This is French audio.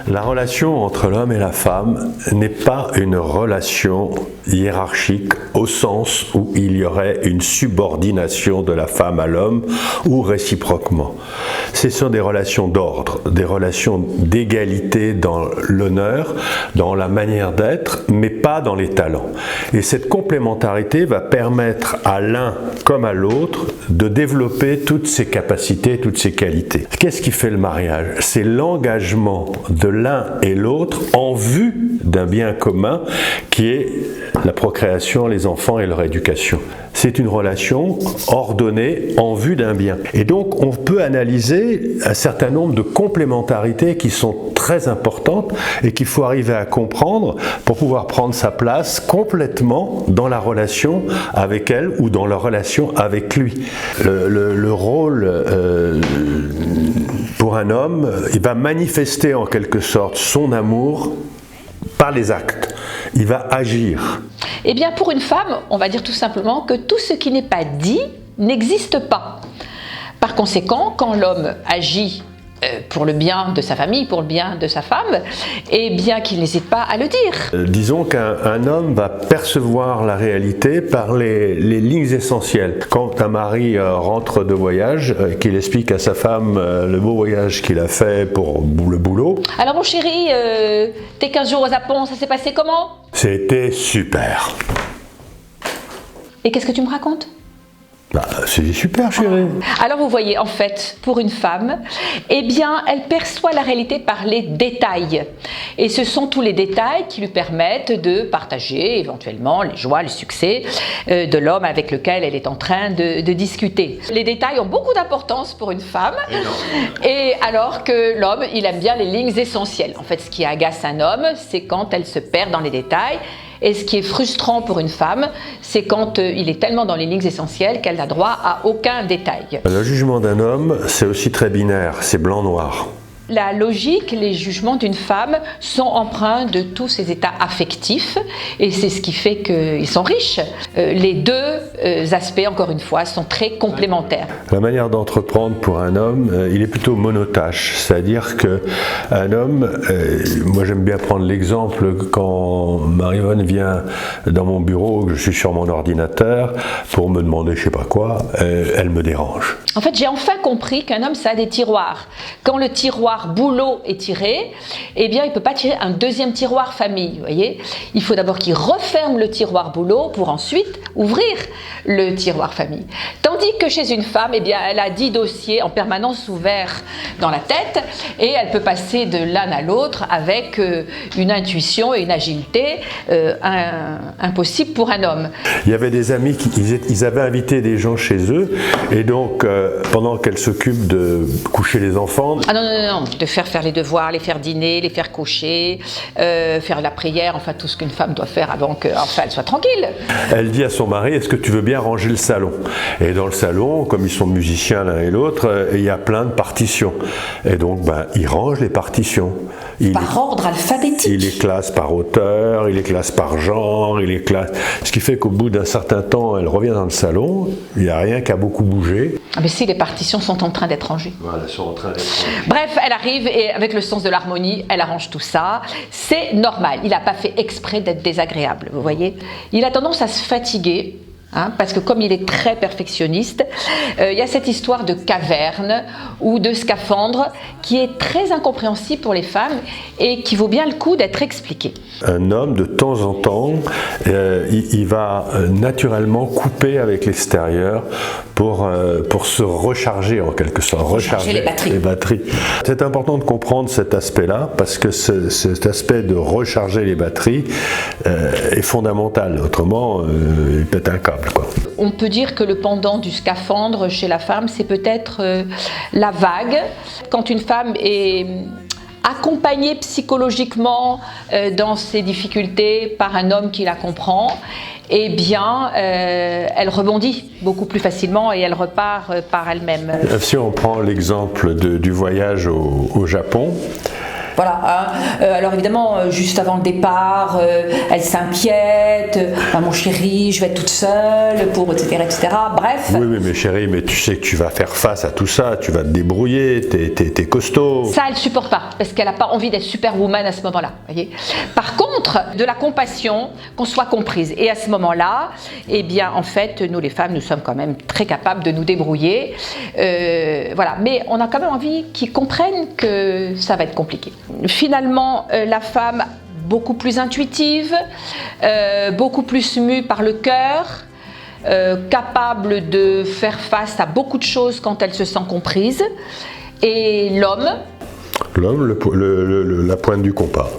La relation entre l'homme et la femme n'est pas une relation hiérarchique au sens où il y aurait une subordination de la femme à l'homme ou réciproquement. Ce sont des relations d'ordre, des relations d'égalité dans l'honneur, dans la manière d'être, mais pas dans les talents. Et cette complémentarité va permettre à l'un comme à l'autre de développer toutes ses capacités, toutes ses qualités. Qu'est-ce qui fait le mariage? C'est l'engagement de l'un et l'autre en vue d'un bien commun qui est la procréation, les enfants et leur éducation. C'est une relation ordonnée en vue d'un bien. Et donc on peut analyser un certain nombre de complémentarités qui sont très importantes et qu'il faut arriver à comprendre pour pouvoir prendre sa place complètement dans la relation avec elle ou dans la relation avec lui. Le rôle pour un homme, il va manifester en quelque sorte son amour par les actes. Il va agir. Eh bien, pour une femme, on va dire tout simplement que tout ce qui n'est pas dit n'existe pas. Par conséquent, quand l'homme agit pour le bien de sa famille, pour le bien de sa femme, eh bien qu'il n'hésite pas à le dire. Disons qu'un homme va percevoir la réalité par les lignes essentielles. Quand un mari rentre de voyage, qu'il explique à sa femme le beau voyage qu'il a fait pour le boulot. Alors mon chéri, tes 15 jours au Japon, ça s'est passé comment? C'était super. Et qu'est-ce que tu me racontes? C'est super, chérie. Alors vous voyez, en fait, pour une femme, eh bien, elle perçoit la réalité par les détails. Et ce sont tous les détails qui lui permettent de partager éventuellement les joies, les succès de l'homme avec lequel elle est en train de discuter. Les détails ont beaucoup d'importance pour une femme. Et alors que l'homme, il aime bien les lignes essentielles. En fait, ce qui agace un homme, c'est quand elle se perd dans les détails. Et ce qui est frustrant pour une femme, c'est quand il est tellement dans les lignes essentielles qu'elle n'a droit à aucun détail. Le jugement d'un homme, c'est aussi très binaire, c'est blanc-noir. La logique, les jugements d'une femme sont empreints de tous ses états affectifs et c'est ce qui fait qu'ils sont riches. Les deux aspects, encore une fois, sont très complémentaires. La manière d'entreprendre pour un homme, il est plutôt monotâche, c'est-à-dire qu'un homme, moi j'aime bien prendre l'exemple quand Marie-Yvonne vient dans mon bureau, que je suis sur mon ordinateur, pour me demander je sais pas quoi, elle me dérange. En fait, j'ai enfin compris qu'un homme, ça a des tiroirs. Quand le tiroir boulot est tiré, eh bien, il ne peut pas tirer un deuxième tiroir famille, vous voyez. Il faut d'abord qu'il referme le tiroir boulot pour ensuite ouvrir le tiroir famille. Tandis que chez une femme, eh bien, elle a 10 dossiers en permanence ouverts dans la tête et elle peut passer de l'un à l'autre avec une intuition et une agilité impossible pour un homme. Il y avait des amis ils avaient invité des gens chez eux et donc pendant qu'elle s'occupe de coucher les enfants... Ah non, de faire les devoirs, les faire dîner, les faire coucher, faire la prière, enfin tout ce qu'une femme doit faire avant qu'elle soit tranquille. Elle dit à son mari, est-ce que tu veux bien ranger le salon? Et dans le salon, comme ils sont musiciens l'un et l'autre, il y a plein de partitions. Et donc, il range les partitions. Par ordre alphabétique. Il les classe par auteur, il les classe par genre, il les classe... Ce qui fait qu'au bout d'un certain temps, elle revient dans le salon, il n'y a rien qui a beaucoup bougé. Ah mais si, les partitions sont en train d'être rangées. Voilà, elles sont en train d'être rangées. Bref, elle arrive et avec le sens de l'harmonie, elle arrange tout ça. C'est normal, il n'a pas fait exprès d'être désagréable, vous voyez. Il a tendance à se fatiguer. Parce que comme il est très perfectionniste, il y a cette histoire de caverne ou de scaphandre qui est très incompréhensible pour les femmes et qui vaut bien le coup d'être expliquée. Un homme, de temps en temps, il va naturellement couper avec l'extérieur pour se recharger en quelque sorte, recharger les batteries. C'est important de comprendre cet aspect-là parce que cet aspect de recharger les batteries est fondamental, autrement il pète un câble. Quoi. On peut dire que le pendant du scaphandre chez la femme, c'est peut-être la vague. Quand une femme est accompagnée psychologiquement dans ses difficultés par un homme qui la comprend, eh bien, elle rebondit beaucoup plus facilement et elle repart par elle-même. Si on prend l'exemple du voyage au Japon, Voilà. Hein. Alors évidemment, juste avant le départ, elle s'inquiète. Mon chéri, je vais être toute seule pour etc. Bref. Oui, mais chérie, mais tu sais que tu vas faire face à tout ça, tu vas te débrouiller, t'es costaud. Ça, elle supporte pas parce qu'elle n'a pas envie d'être superwoman à ce moment-là. Voyez. Par contre, de la compassion, qu'on soit comprise. Et à ce moment-là, eh bien, en fait, nous les femmes, nous sommes quand même très capables de nous débrouiller. Voilà. Mais on a quand même envie qu'ils comprennent que ça va être compliqué. Finalement, la femme beaucoup plus intuitive, beaucoup plus mue par le cœur, capable de faire face à beaucoup de choses quand elle se sent comprise. Et l'homme, la pointe du compas.